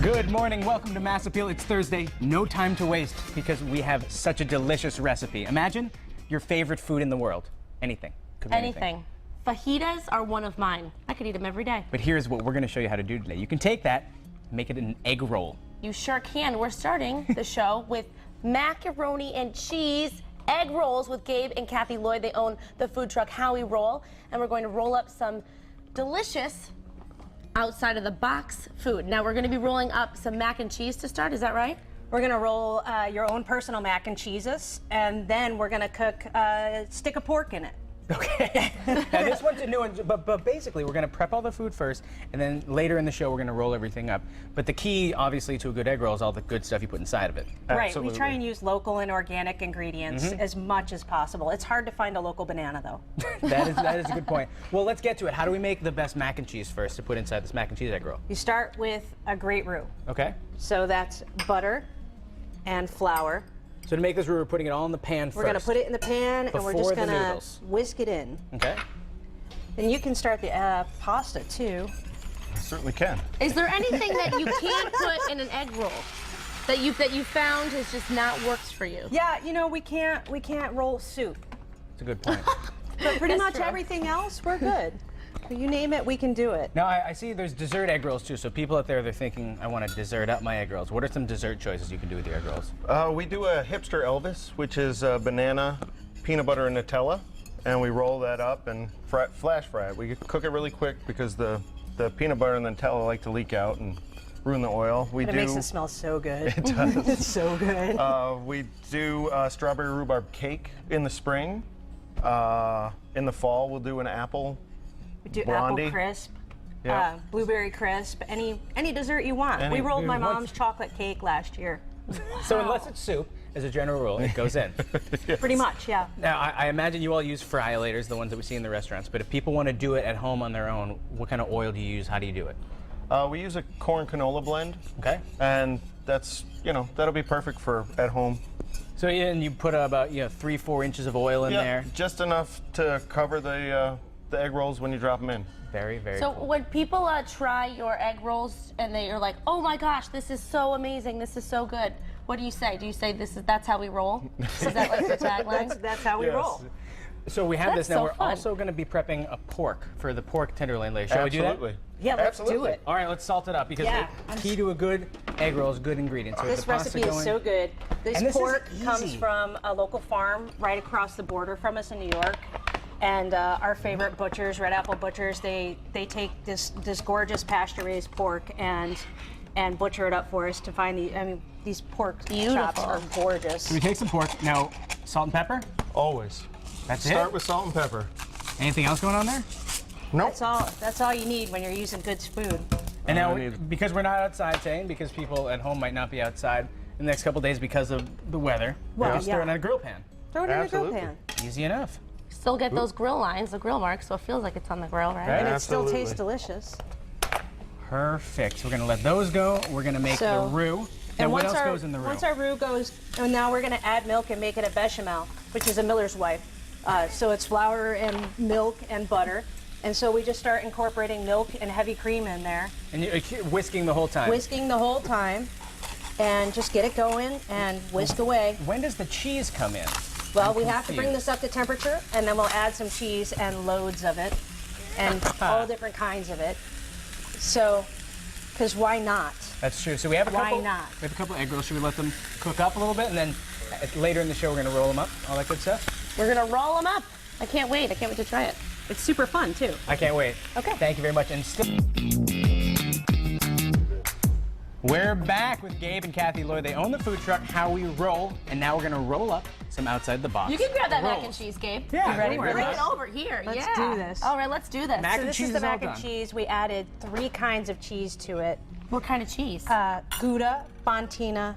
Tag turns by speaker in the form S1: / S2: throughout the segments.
S1: Good morning, welcome to Mass Appeal. It's Thursday, no time to waste because we have such a delicious recipe. Imagine your favorite food in the world. Anything. Could be anything.
S2: Fajitas are one of mine. I could eat them every day.
S1: But here's what we're going to show you how to do today. You can take that, make it an egg roll.
S2: You sure can. We're starting the show with macaroni and cheese egg rolls with Gabe and Kathy Lloyd. They own the food truck How We Roll, and we're going to roll up some delicious outside of the box food. Now we're going to be rolling up some mac and cheese to start. Is that right?
S3: We're going to roll your own personal mac and cheeses, and then we're going to cook a stick of pork in it.
S1: Okay. Now this one's a new one, but basically we're going to prep all the food first, and then later in the show we're going to roll everything up. But the key, obviously, to a good egg roll is all the good stuff you put inside of it.
S3: Right.
S1: Absolutely.
S3: We try and use local and organic ingredients as much as possible. It's hard to find a local banana, though.
S1: That is a good point. Well, let's get to it. How do we make the best mac and cheese first to put inside this mac and cheese egg roll?
S3: You start with a great roux.
S1: Okay.
S3: So that's butter and flour.
S1: So to make this roux, we're putting it all in the pan first.
S3: We're going to put it in the pan, and we're just going to whisk it in.
S1: Okay.
S3: And you can start the pasta, too.
S4: I certainly can.
S2: Is there anything that you can't put in an egg roll that you found has just not worked for you?
S3: Yeah, you know, we can't roll soup.
S1: That's a good point.
S3: But pretty
S2: That's
S3: much
S2: true.
S3: everything else, we're good. You name it, we can do it.
S1: Now, I see there's dessert egg rolls, too. So people out there, they're thinking, I want to dessert up my egg rolls. What are some dessert choices you can do with your egg rolls?
S4: We do a hipster Elvis, which is banana, peanut butter, and Nutella. And we roll that up and flash fry it. We cook it really quick because the peanut butter and the Nutella like to leak out and ruin the oil.
S3: It makes it smell so good.
S4: It does.
S3: It's so good.
S4: We do strawberry rhubarb cake in the spring. In the fall, we'll do an apple
S3: We do
S4: blondie.
S3: apple crisp,
S4: Yeah.
S3: blueberry crisp, any dessert you want. We rolled my mom's chocolate cake last year.
S1: So unless it's soup, as a general rule, it goes in.
S3: Pretty much, yeah.
S1: Now, I imagine you all use friolators, the ones that we see in the restaurants. But if people want to do it at home on their own, what kind of oil do you use? How do you do it?
S4: We use a corn canola blend.
S1: Okay.
S4: And that's, that'll be perfect for at home.
S1: So and you put about 3-4 inches of oil in there.
S4: Just enough to cover the egg rolls when you drop them in.
S1: Very, very
S2: So
S1: cool.
S2: when people try your egg rolls and they are like, oh my gosh, this is so amazing, this is so good, what do you say? Do you say that's how we roll? Is that like the tagline?
S3: That's how we roll.
S1: So we have
S2: That's
S1: this now.
S2: so
S1: We're
S2: fun.
S1: also going to be prepping a pork for the pork tenderloin later. Shall we do that?
S4: Absolutely.
S3: Yeah, let's do
S4: Absolutely.
S3: it.
S1: All right, let's salt it up because
S3: Yeah.
S1: the key to a good egg roll is good ingredients. So
S3: This
S1: with the pasta
S3: recipe is
S1: going-
S3: so good.
S1: And
S3: This
S1: this is
S3: pork comes
S1: easy.
S3: from a local farm right across the border from us in New York. And our favorite butchers, Red Apple Butchers, they take this gorgeous pasture-raised pork and butcher it up for us to find these pork chops are gorgeous.
S1: So we take some pork. Now, salt and pepper?
S4: Always.
S1: That's
S4: Start
S1: it?
S4: with salt and pepper.
S1: Anything else going on there?
S4: Nope.
S3: That's all you need when you're using good food.
S1: And now,
S4: I need-
S1: because we're not outside today, and because people at home might not be outside in the next couple days because of the weather,
S3: Well,
S1: we're just
S3: yeah.
S1: throwing it in a grill pan.
S3: Throw it in a
S4: Absolutely.
S3: grill pan.
S1: Easy enough.
S2: Still get those grill lines, the grill marks, so it feels like it's on the grill, right?
S1: Right.
S3: And it still
S4: Absolutely.
S3: tastes delicious.
S1: Perfect. So we're going to let those go. We're going to make the roux. Now, what else goes in the roux?
S3: Once our roux goes, and now we're going to add milk and make it a bechamel, which is a miller's wife. So it's flour and milk and butter. And so we just start incorporating milk and heavy cream in there,
S1: And you're whisking the whole time.
S3: whisking the whole time, and just get it going and whisk away.
S1: When does the cheese come in?
S3: Well,
S1: I'm
S3: we have to bring
S1: confused.
S3: this up to temperature, and then we'll add some cheese and loads of it, and all different kinds of it. So, because why not?
S1: That's true. So we have a
S3: Why
S1: couple.
S3: not?
S1: We have a couple egg rolls. Should we let them cook up a little bit, and then later in the show we're going to roll them up, all that good stuff?
S2: We're gonna roll them up. I can't wait to try it.
S3: It's super fun, too.
S1: I can't wait.
S3: Okay.
S1: Thank you very much. And still, we're back with Gabe and Kathy Lloyd. They own the food truck How We Roll, and now we're going to roll up some outside the box.
S2: You can grab that mac and
S1: rolls.
S2: cheese, Gabe.
S1: Yeah,
S2: You ready?
S1: don't worry
S2: Bring
S1: about
S2: it
S1: it.
S2: over here.
S3: Let's
S2: yeah.
S3: do this.
S2: All right, let's do this.
S1: Mac
S3: So
S1: and
S3: this
S1: cheese
S3: is the
S1: is all
S3: mac and
S1: done.
S3: cheese. We added 3 kinds of cheese to it.
S2: What kind of cheese?
S3: Gouda, Fontina,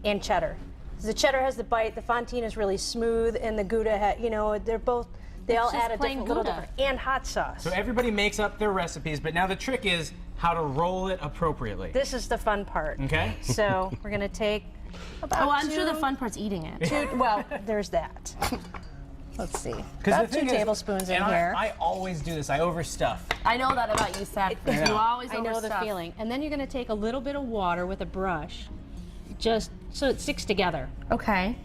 S3: and cheddar. The cheddar has the bite, the Fontina is really smooth, and the Gouda, they all
S2: just
S3: add a
S2: plain
S3: little
S2: Gouda.
S3: different, and hot sauce.
S1: So everybody makes up their recipes, but now the trick is how to roll it appropriately.
S3: This is the fun part.
S1: Okay?
S3: So we're gonna take about
S2: oh, I'm sure the
S3: two-
S2: fun part's eating it.
S3: well, there's that.
S2: Let's see.
S1: Because
S2: Got 2 tablespoons in
S1: and
S2: here.
S1: I always do this. I overstuff.
S2: I know that about you, Seth.
S1: I know.
S2: You always
S3: I know the
S2: overstuff.
S3: feeling. And then you're going to take a little bit of water with a brush, just so it sticks together.
S2: Okay.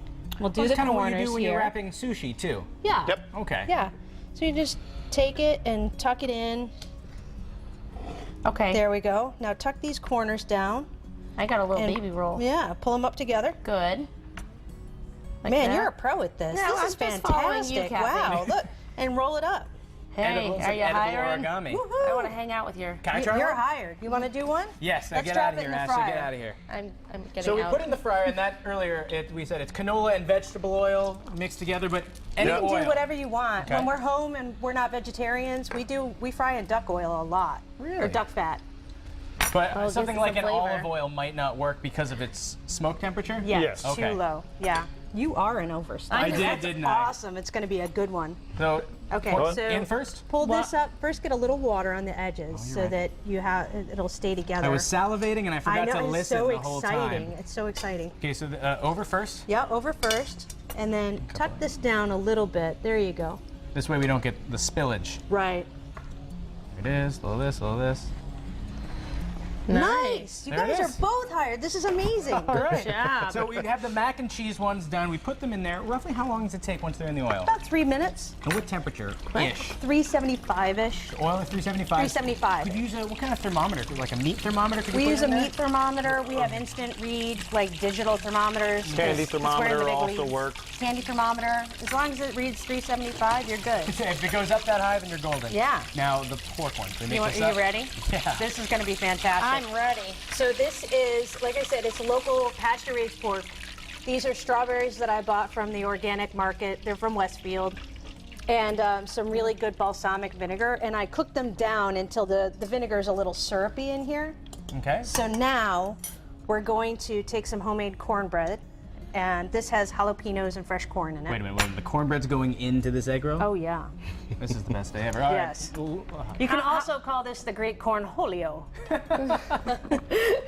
S3: We'll do
S1: That's
S3: the
S1: kind of what
S3: corners
S1: you do when you're
S3: here.
S1: wrapping sushi too.
S3: Yeah.
S4: Yep.
S1: Okay.
S3: Yeah. So you just take it and tuck it in.
S2: Okay.
S3: There we go. Now tuck these corners down.
S2: I got a little
S3: and-
S2: baby roll.
S3: Yeah, pull them up together.
S2: Good. Like
S3: Man,
S2: that.
S3: you're a pro at this.
S2: No,
S3: this
S2: I'm
S3: is
S2: just following you,
S3: fantastic.
S2: Kathy.
S3: Wow, look. And roll it up.
S2: Hey,
S1: Edibles
S2: are
S1: and
S2: you
S1: edible
S2: hiring?
S1: origami.
S2: I want to hang out with your.
S1: Can I try
S3: You're
S1: one?
S3: hired. You want to do one?
S1: Yes. Now
S3: Let's
S1: get
S3: drop
S1: out of
S3: it
S1: here,
S3: in the
S1: Ashley. Get
S3: fryer.
S1: out of here.
S2: I'm getting
S1: So we
S2: out.
S1: put it in the fryer, and that earlier we said it's canola and vegetable oil mixed together, but any
S3: You can
S1: oil.
S3: do whatever you want.
S1: Okay.
S3: When we're home and we're not vegetarians, we fry in duck oil a lot.
S1: Really?
S3: Or duck fat.
S1: But
S2: Oh,
S1: something
S2: this is
S1: like
S2: the
S1: an
S2: flavor.
S1: olive oil might not work because of its smoke temperature?
S3: Yeah,
S4: Yes.
S3: too
S1: Okay.
S3: low. Yeah. You are an overstuff.
S1: I did,
S3: That's
S1: didn't I?
S3: awesome. It's going to be a good one.
S1: So
S3: Okay,
S1: pour
S3: so
S1: in first?
S3: pull this up. First, get a little water on the edges so
S1: right.
S3: that it'll stay together.
S1: I was salivating and I
S3: I
S1: forgot
S3: know,
S1: to
S3: it's
S1: listen
S3: so
S1: the whole
S3: exciting.
S1: time.
S3: It's so exciting.
S1: Okay, so over first.
S3: Yeah, over first, and then tuck this down a little bit. There you go.
S1: This way we don't get the spillage.
S3: Right.
S1: There it is, a little this, a little this.
S3: Nice. You
S1: There it
S3: guys are
S1: is.
S3: both hired. This is amazing.
S1: All right.
S2: job.
S1: So we have the mac and cheese ones done. We put them in there. Roughly how long does it take once they're in the oil?
S3: About 3 minutes.
S1: And what temperature-ish?
S3: 375-ish.
S1: Oil at 375?
S3: 375.
S1: Could you use what kind of thermometer? Like a meat thermometer? Could you
S3: We
S1: put
S3: use a
S1: in there?
S3: meat thermometer. We have instant read, like digital thermometers.
S4: Candy
S3: It's wearing the
S4: thermometer
S3: big
S4: also
S3: leagues.
S4: works.
S3: Candy thermometer. As long as it reads 375, you're good.
S1: If it goes up that high, then you're golden.
S3: Yeah.
S1: Now the pork ones. They make
S3: Are
S1: this
S3: you
S1: up.
S3: ready?
S1: Yeah.
S3: This is going to be fantastic.
S2: I'm ready.
S3: So this is, like I said, it's local pasture-raised pork. These are strawberries that I bought from the organic market. They're from Westfield. And some really good balsamic vinegar. And I cooked them down until the vinegar is a little syrupy in here.
S1: Okay.
S3: So now we're going to take some homemade cornbread. And this has jalapenos and fresh corn in it.
S1: Wait a minute. The cornbread's going into this egg roll?
S3: Oh, yeah.
S1: This is the best day ever. All right.
S3: Yes. You can also call this the great cornholio.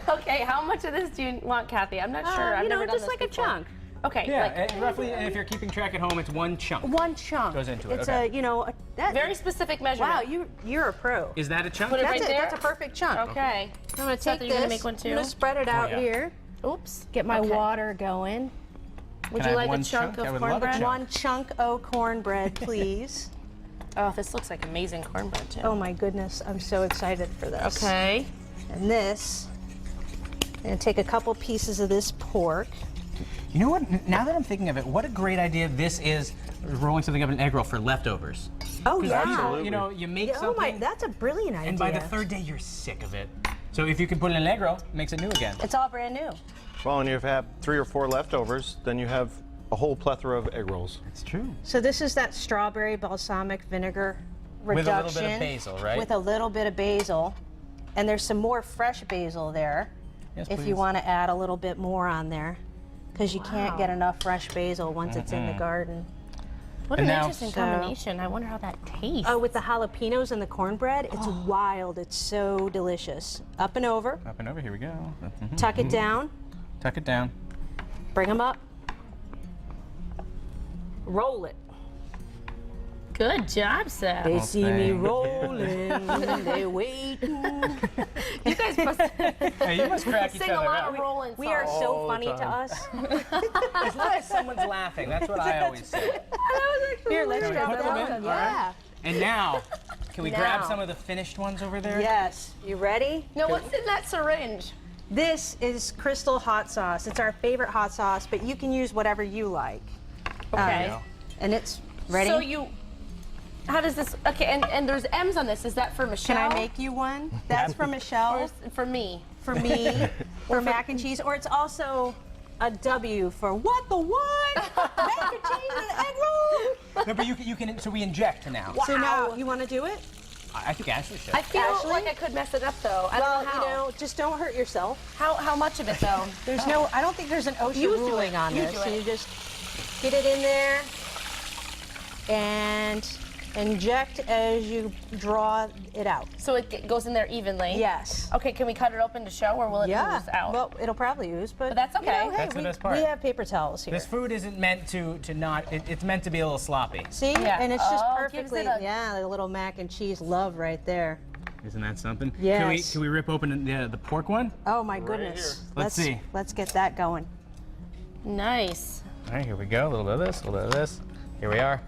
S2: Okay, how much of this do you want, Kathy? I'm not sure. I've
S3: You know,
S2: never done
S3: just
S2: this
S3: like
S2: before.
S3: a chunk.
S2: Okay,
S1: Yeah,
S2: like
S1: and roughly, and if you're keeping track at home, it's one chunk.
S3: One chunk.
S1: Goes into it,
S3: It's
S1: okay.
S3: a, you know, that,
S2: very specific measurement.
S3: wow, you're a pro.
S1: Is that a chunk?
S2: Put it
S3: That's
S2: right
S3: it.
S2: there?
S3: That's a perfect chunk.
S2: Okay.
S3: I'm gonna
S2: Seth,
S3: take
S2: are you
S3: this.
S2: gonna make one too?
S3: I'm gonna spread it out
S1: yeah.
S3: here.
S2: Oops.
S3: Get my
S2: Okay.
S3: water going.
S2: Would
S1: Can I
S2: you
S1: have
S2: like
S1: one
S2: a chunk
S1: chunk? I
S2: of
S1: would love a
S2: cornbread?
S1: chunk.
S3: One chunk of cornbread, please.
S2: Oh, this looks like amazing cornbread too.
S3: Oh my goodness, I'm so excited for this.
S2: Okay.
S3: And this, I'm gonna take a couple pieces of this pork.
S1: You know what? Now that I'm thinking of it, what a great idea this is, rolling something up in an egg roll for leftovers.
S3: Oh
S1: 'Cause
S3: yeah.
S1: you know, you make
S3: Oh my,
S1: something,
S3: that's a brilliant idea.
S1: and by the third day, you're sick of it. So if you can put it in an egg roll, it makes it new again.
S3: It's all brand new.
S4: Well, and if you have 3 or 4 leftovers, then you have a whole plethora of egg rolls.
S1: It's true.
S3: So this is that strawberry balsamic vinegar
S1: With a
S3: reduction.
S1: little bit of basil, right?
S3: With a little bit of basil. And there's some more fresh basil there.
S1: Yes,
S3: if
S1: please.
S3: you want to add a little bit more on there. Because you can't get enough fresh basil once it's in the garden.
S2: What
S1: And
S2: an
S1: now-
S2: interesting combination. I wonder how that tastes.
S3: Oh, with the jalapenos and the cornbread, it's wild. It's so delicious. Up and over.
S1: Up and over, here we go. Mhm.
S3: Tuck it down.
S1: Tuck it down.
S3: Bring them up. Roll it.
S2: Good job, Seth.
S3: They
S1: Oh,
S3: see me
S1: thank
S3: rolling. They waiting.
S2: You guys must
S1: Hey, you must crack each
S2: sing a
S1: other
S2: lot
S1: out.
S2: of rolling songs.
S3: We are so
S4: All the
S3: funny to
S4: time.
S3: us.
S1: As long as someone's laughing, that's what I always say.
S3: Here, let's
S1: Can we
S3: drop
S1: put
S3: it
S1: them
S3: down.
S1: in?
S3: Yeah.
S1: And now, can we grab
S3: Now.
S1: some of the finished ones over there?
S3: Yes. You ready?
S2: No, what's in that syringe?
S3: This is Crystal hot sauce. It's our favorite hot sauce, but you can use whatever you like.
S2: Okay.
S3: And it's ready.
S2: So you, how does this, okay, and there's M's on this. Is that for Michelle?
S3: Can I make you one? That's for
S2: Or
S3: Michelle,
S2: is it for me?
S3: for me, for mac and cheese, or it's also a W for what the what? Mac and cheese and egg roll.
S1: No, but you can, so we inject now.
S3: So now you want to do it?
S1: I think Ashley should.
S2: I feel
S3: Ashley?
S2: like I could mess it up though. I
S3: Well,
S2: don't know how.
S3: you know, just don't hurt yourself.
S2: How much of it though?
S3: There's no, I don't think there's an OSHA
S2: You do
S3: ruling
S2: it.
S3: on
S2: You
S3: this.
S2: do
S3: So
S2: it.
S3: you just get it in there and Inject as you draw it out.
S2: So it goes in there evenly?
S3: Yes.
S2: Okay, can we cut it open to show, or will it
S3: Yeah.
S2: ooze out?
S3: Well, it'll probably ooze, but
S2: that's
S3: you know,
S2: okay.
S3: hey,
S1: That's the best part.
S3: We have paper towels here.
S1: This food isn't meant to not. It's meant to be a little sloppy.
S3: See?
S2: Yeah.
S3: And it's just
S2: Oh, gives
S3: perfectly,
S2: it a-
S3: yeah, the little mac and cheese love right there.
S1: Isn't that something?
S3: Yes.
S1: Can we rip open the pork one?
S3: Oh my goodness.
S1: here. Let's see.
S3: Let's get that going.
S2: Nice.
S1: All right, here we go. A little bit of this, a little bit of this. Here we are.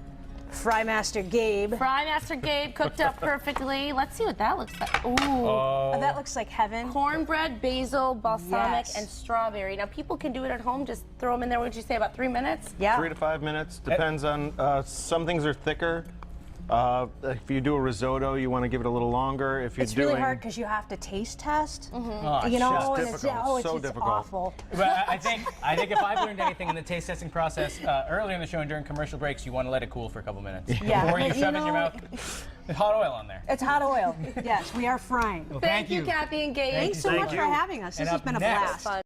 S3: Fry Master Gabe.
S2: Fry Master Gabe cooked up perfectly. Let's see what that looks like. Ooh.
S1: Oh.
S3: That looks like heaven.
S2: Cornbread, basil, balsamic,
S3: Yes.
S2: and strawberry. Now, people can do it at home. Just throw them in there. What did you say, about 3 minutes?
S3: Yeah.
S4: 3 to 5 minutes, depends on, some things are thicker. If you do a risotto, you want to give it a little longer. If you're
S3: It's
S4: doing,
S3: really hard because you have to taste test.
S1: Oh,
S3: You know,
S1: shucks.
S3: and it's,
S4: difficult,
S3: oh, it's,
S4: so
S3: it's
S4: difficult.
S3: awful.
S1: But I think if I've learned anything in the taste testing process earlier in the show and during commercial breaks, you want to let it cool for a couple minutes
S3: Yeah,
S1: before you
S3: but
S1: shove it in
S3: you
S1: your
S3: know-
S1: mouth. There's hot oil on there.
S3: It's hot oil. Yes, we are frying.
S1: Well,
S2: Thank you, Kathy and Gabe.
S3: Thanks so
S1: Thank
S3: much
S1: you.
S3: for having us. This
S1: And
S3: has
S1: up
S3: been a
S1: next-
S3: blast.